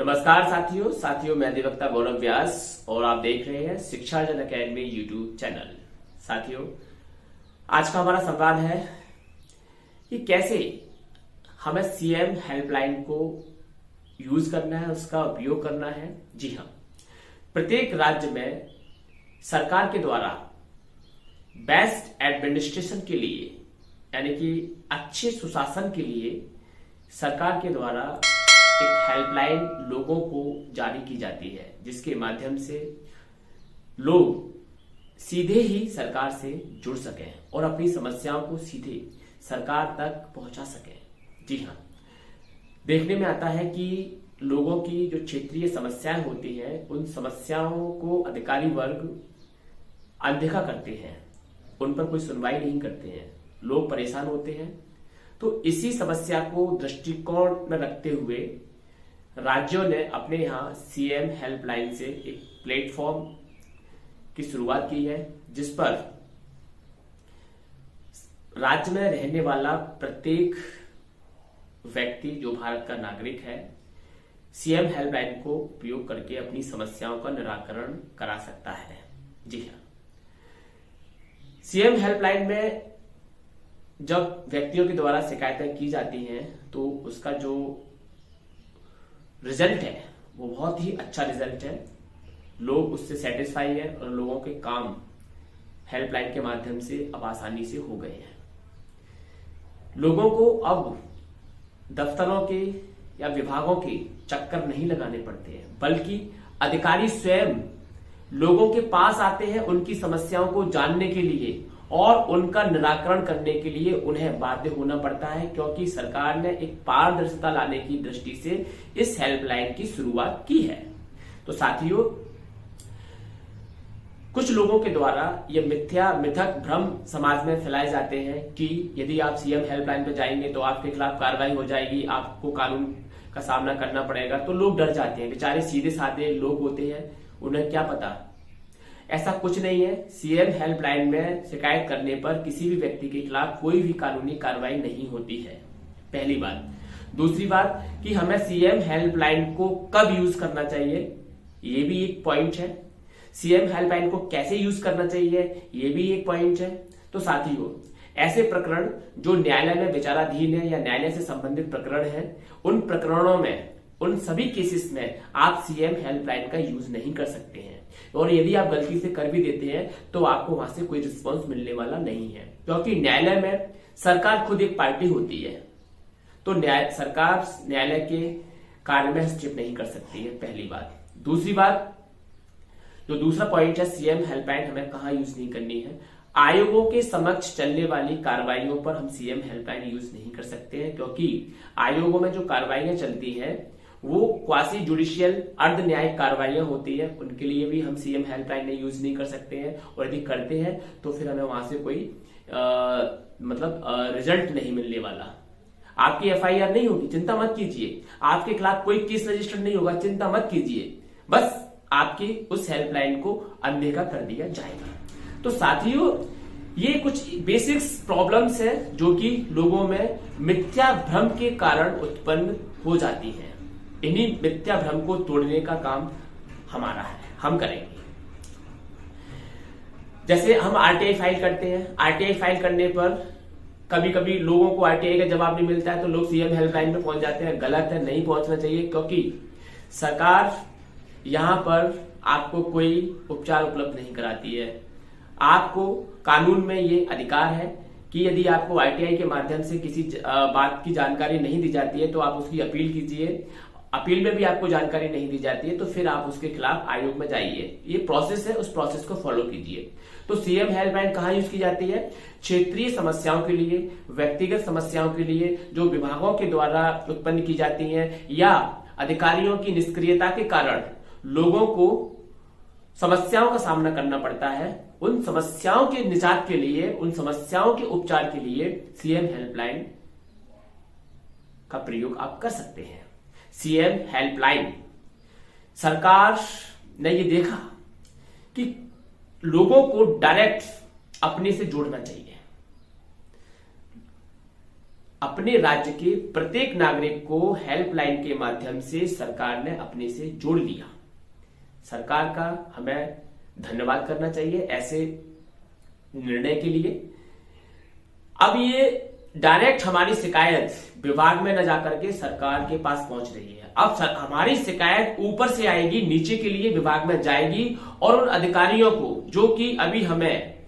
नमस्कार साथियों मैं अधिवक्ता गौरव व्यास और आप देख रहे हैं शिक्षा जन अकेडमी यूट्यूब चैनल। साथियों, आज का हमारा संवाद है कि कैसे हमें सीएम हेल्पलाइन को यूज करना है, उसका उपयोग करना है। जी हाँ, प्रत्येक राज्य में सरकार के द्वारा बेस्ट एडमिनिस्ट्रेशन के लिए यानी कि अच्छे सुशासन के लिए सरकार के द्वारा एक हेल्पलाइन लोगों को जारी की जाती है, जिसके माध्यम से लोग सीधे ही सरकार से जुड़ सकें और अपनी समस्याओं को सीधे सरकार तक पहुंचा सकें। जी हाँ, देखने में आता है कि लोगों की जो क्षेत्रीय समस्याएं होती हैं, उन समस्याओं को अधिकारी वर्ग अनदेखा करते हैं, उन पर कोई सुनवाई नहीं करते हैं, लोग परेशान होते हैं। तो इसी समस्या को दृष्टिकोण में रखते हुए राज्यों ने अपने यहाँ सीएम हेल्पलाइन से एक प्लेटफॉर्म की शुरुआत की है, जिस पर राज्य में रहने वाला प्रत्येक व्यक्ति जो भारत का नागरिक है, सीएम हेल्पलाइन को उपयोग करके अपनी समस्याओं का निराकरण करा सकता है। जी हाँ, सीएम हेल्पलाइन में जब व्यक्तियों के द्वारा शिकायतें की जाती हैं तो उसका जो रिजल्ट है वो बहुत ही अच्छा रिजल्ट है। लोग उससे सेटिस्फाई है और लोगों के काम हेल्पलाइन के माध्यम से अब आसानी से हो गए हैं। लोगों को अब दफ्तरों के या विभागों के चक्कर नहीं लगाने पड़ते हैं, बल्कि अधिकारी स्वयं लोगों के पास आते हैं उनकी समस्याओं को जानने के लिए और उनका निराकरण करने के लिए उन्हें बाध्य होना पड़ता है, क्योंकि सरकार ने एक पारदर्शिता लाने की दृष्टि से इस हेल्पलाइन की शुरुआत की है। तो साथियों, कुछ लोगों के द्वारा ये मिथक भ्रम समाज में फैलाए जाते हैं कि यदि आप सीएम हेल्पलाइन पर जाएंगे तो आपके खिलाफ कार्रवाई हो जाएगी, आपको कानून का सामना करना पड़ेगा। तो लोग डर जाते हैं, बेचारे सीधे साधे लोग होते हैं, उन्हें क्या पता। ऐसा कुछ नहीं है। सीएम हेल्पलाइन में शिकायत करने पर किसी भी व्यक्ति के खिलाफ कोई भी कानूनी कार्रवाई नहीं होती है, पहली बात। दूसरी बात कि हमें सीएम हेल्पलाइन को कब यूज करना चाहिए, ये भी एक पॉइंट है। सीएम हेल्पलाइन को कैसे यूज करना चाहिए, ये भी एक पॉइंट है। तो साथियों, ऐसे प्रकरण जो न्यायालय में विचाराधीन है या न्यायालय से संबंधित प्रकरण है, उन प्रकरणों में, उन सभी केसेस में आप सीएम हेल्पलाइन का यूज नहीं कर सकते हैं। और यदि आप गलती से कर भी देते हैं तो आपको वहां से कोई रिस्पॉन्स मिलने वाला नहीं है, क्योंकि न्यायालय में सरकार खुद एक पार्टी होती है। तो सरकार न्यायालय के कार्य में हस्तक्षेप नहीं कर सकती है, पहली बात। दूसरी बात, जो दूसरा पॉइंट है, सीएम हेल्पलाइन हमें कहां यूज नहीं करनी है। आयोगों के समक्ष चलने वाली कार्रवाइयों पर हम सीएम हेल्पलाइन यूज नहीं कर सकते हैं, क्योंकि आयोगों में जो कार्रवाइयां चलती हैं वो क्वासी जुडिशियल अर्ध न्यायिक कार्रवाइयां होती है, उनके लिए भी हम सीएम हेल्पलाइन ने यूज नहीं कर सकते हैं। और यदि करते हैं तो फिर हमें वहां से कोई रिजल्ट नहीं मिलने वाला। आपकी एफआईआर नहीं होगी, चिंता मत कीजिए। आपके खिलाफ कोई केस रजिस्टर नहीं होगा, चिंता मत कीजिए। बस आपकी उस हेल्पलाइन को अनदेखा कर दिया जाएगा। तो साथियों, ये कुछ बेसिक्स प्रॉब्लम्स है जो कि लोगों में मिथ्या भ्रम के कारण उत्पन्न हो जाती है। इन्हीं मिथ्या भ्रम को तोड़ने का काम हमारा है, हम करेंगे। जैसे हम आरटीआई फाइल करते हैं, आरटीआई फाइल करने पर कभी कभी लोगों को आरटीआई का जवाब नहीं मिलता है तो लोग सीएम हेल्पलाइन पे पहुंच जाते हैं। गलत है, नहीं पहुंचना चाहिए, क्योंकि सरकार यहां पर आपको कोई उपचार उपलब्ध नहीं कराती है। आपको कानून में ये अधिकार है कि यदि आपको आरटीआई के माध्यम से किसी बात की जानकारी नहीं दी जाती है तो आप उसकी अपील कीजिए। अपील में भी आपको जानकारी नहीं दी जाती है तो फिर आप उसके खिलाफ आयोग में जाइए। ये प्रोसेस है, उस प्रोसेस को फॉलो कीजिए। तो सीएम हेल्पलाइन कहां यूज की जाती है? क्षेत्रीय समस्याओं के लिए, व्यक्तिगत समस्याओं के लिए जो विभागों के द्वारा उत्पन्न की जाती हैं, या अधिकारियों की निष्क्रियता के कारण लोगों को समस्याओं का सामना करना पड़ता है। उन समस्याओं के निजात के लिए, उन समस्याओं के उपचार के लिए सीएम हेल्पलाइन का प्रयोग आप कर सकते हैं। सीएम हेल्पलाइन, सरकार ने ये देखा कि लोगों को डायरेक्ट अपने से जोड़ना चाहिए। अपने राज्य के प्रत्येक नागरिक को हेल्पलाइन के माध्यम से सरकार ने अपने से जोड़ लिया। सरकार का हमें धन्यवाद करना चाहिए ऐसे निर्णय के लिए। अब ये डायरेक्ट हमारी शिकायत विभाग में न जाकर के सरकार के पास पहुंच रही है। अब हमारी शिकायत ऊपर से आएगी, नीचे के लिए विभाग में जाएगी और उन अधिकारियों को जो कि अभी हमें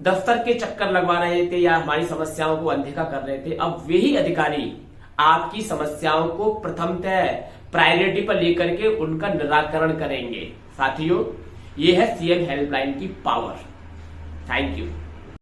दफ्तर के चक्कर लगवा रहे थे या हमारी समस्याओं को अनदेखा कर रहे थे, अब वही अधिकारी आपकी समस्याओं को प्रथमतः प्रायोरिटी पर लेकर के उनका निराकरण करेंगे। साथियों, ये है सीएम हेल्पलाइन की पावर। Thank you.